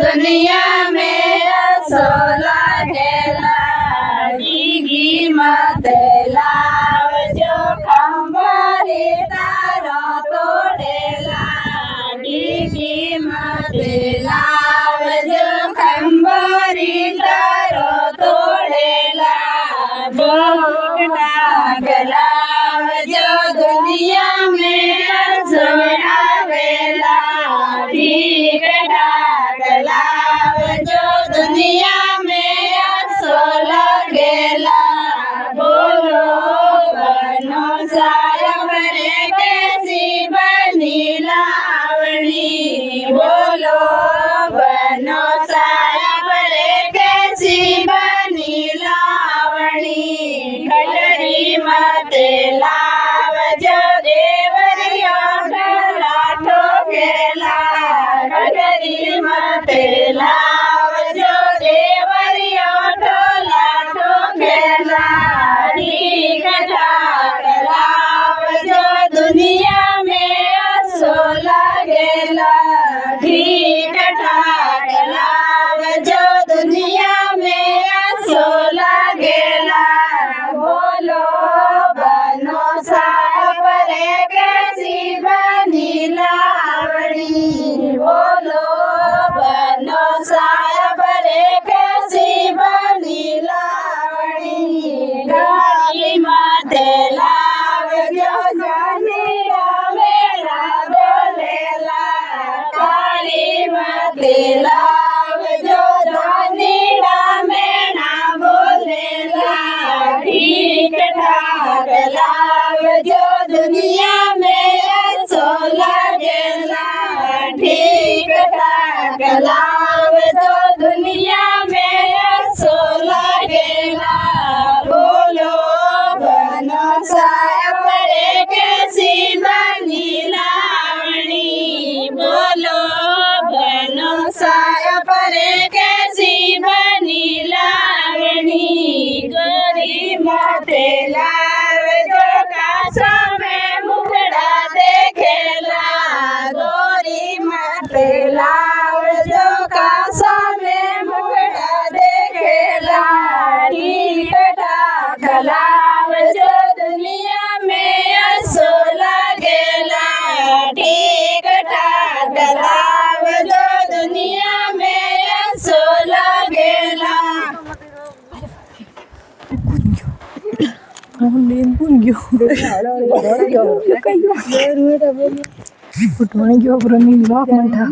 दुनिया में सोला गेला गी मत लावजो खंबरी तारो तोड़ेला गी मत लावजो खंबरी तारो तोड़ेला भोग लावजो दुनिया में सोनावेला भीख लावजो दुनिया में सोला गेला बोलो बनो सारब रे कैसी बनी लावणी बोलो बनो सारब रे कैसी बनी लावणी कलरी मत लावजो देवरिया लाठो गेला कलरी मत लावजो देवरिया लाठो गेला लावजो दुनिया में सोला गेला ठीक ठाक लावजो दुनिया में सोला गेला बोलो बनो साहब रे कैसी बनी लावणी बोलो बनो साहब रे कैसी बनी लावणी गाड़ी मत लावजो जनीरा मेरा बोलेला काली मत लावजो जनीरा બેન કોણ ગયો ફૂટવાને ગયો બ્રહ્મી લોક મંઠા